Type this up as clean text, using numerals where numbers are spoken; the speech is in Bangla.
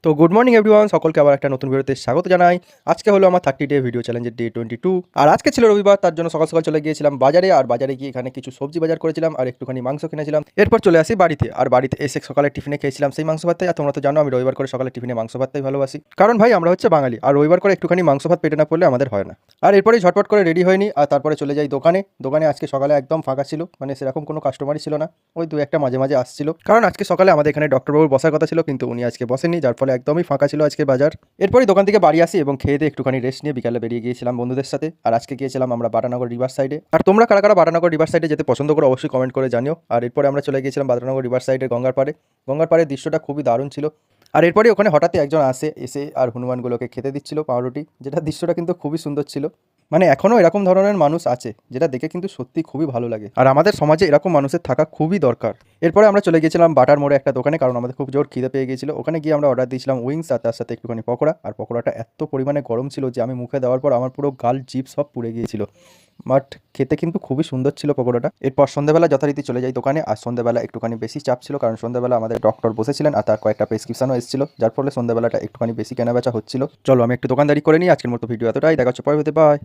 তো গুড মর্নিং এভরিওয়ান, সকলকে আবার একটা নতুন ভিডিওতে স্বাগত জানাই। আজকে হলো আমার 30 ডে ভিডিও চ্যালেঞ্জের ডে 22। আর আজকে ছিল রবিবার, তার জন্য সকাল সকাল চলে গিয়েছিলাম বাজারে। আর বাজারে গিয়ে এখানে কিছু সবজি বাজার করেছিলাম আর একটুখানি মাংস কিনেছিলাম। এরপর চলে আসি বাড়িতে। আর বাড়িতে এসে সকালে টিফিনে খেয়েছিলাম সেই মাংস ভাতটাই। আর তোমরা তো জানো আমি রবিবার করে সকালে টিফিনে মাংস ভাতটাই ভালোবাসি, কারণ ভাই আমরা হচ্ছে বাঙালি, আর রবিবার করে একটুখানি মাংস ভাত পেটে না পড়লে আমাদের হয় না। আর এরপরে ঝটপট করে রেডি হয়নি আর তারপরে চলে যাই দোকানে। দোকানে আজকে সকালে একদম ফাঁকা ছিল, মানে সেরকম কোনো কাস্টমারই ছিল না। ওই দু একটা মাঝে মাঝে আসছিল, কারণ আজকে সকালে আমাদের এখানে ডক্টরবাবুর বসার কথা ছিল, কিন্তু উনি আজকে বসেননি, যার ফলে একদমই ফাঁকা ছিল আজকে বাজার। এরপরই দোকান থেকে বাড়ি আসি এবং খেয়ে দিয়ে একটুখানি রেস্ট নিয়ে বিকালে বেরিয়ে গিয়েছিলাম বন্ধুদের সাথে। আর আজকে গিয়েছিলাম আমরা বাটানগর রিভার সাইডে। আর তোমরা কারা কারা বাটানগর রিভার সাইডে যেতে পছন্দ করো অবশ্যই কমেন্ট করে জানিও। আর এরপরে আমরা চলে গিয়েছিলাম বাটানগর রিভার সাইডে গঙ্গার পাড়ে। গঙ্গার পাড়ের দৃশ্যটা খুবই দারুণ ছিল। আর এরপরে ওখানে হঠাৎই একজন এসে আর হনুমানগুলোকে খেতে দিচ্ছিল পাউরুটি, যেটা দৃশ্যটা কিন্তু খুবই সুন্দর ছিল। মানে এখনও এরকম ধরনের মানুষ আছে, যেটা দেখে কিন্তু সত্যি খুবই ভালো লাগে। আর আমাদের সমাজে এরকম মানুষের থাকা খুবই দরকার। এরপরে আমরা চলে গিয়েছিলাম বাটার মোড়ে একটা দোকানে, কারণ আমাদের খুব জোর খিদে পেয়ে গিয়েছিল। ওখানে গিয়ে আমরা অর্ডার দিয়েছিলাম উইংস আর তার সাথে একটুখানি পকোড়া। আর পকোড়াটা এত পরিমাণে গরম ছিল যে আমি মুখে দেওয়ার পর আমার পুরো গাল জিভ সব পুড়ে গিয়েছিল। বাট খেতে কিন্তু খুবই সুন্দর ছিল পকোড়াটা। এরপর সন্ধ্যাবেলা যথারীতি চলে যাই দোকানে। আর সন্ধ্যাবেলা একটুখানি বেশি চাপ ছিল, কারণ সন্ধ্যাবেলা আমাদের ডক্টর বসেছিলেন আর তার কয়েকটা প্রেসক্রিপশনও এসেছিল, যার ফলে সন্ধ্যাবেলাটা একটুখানি বেশি কেনাবেচা হচ্ছিল। চলো আমি একটু দোকানদারি করে নিই। আজকের মতো ভিডিও এতটাই, দেখা হচ্ছে পরে, বাই।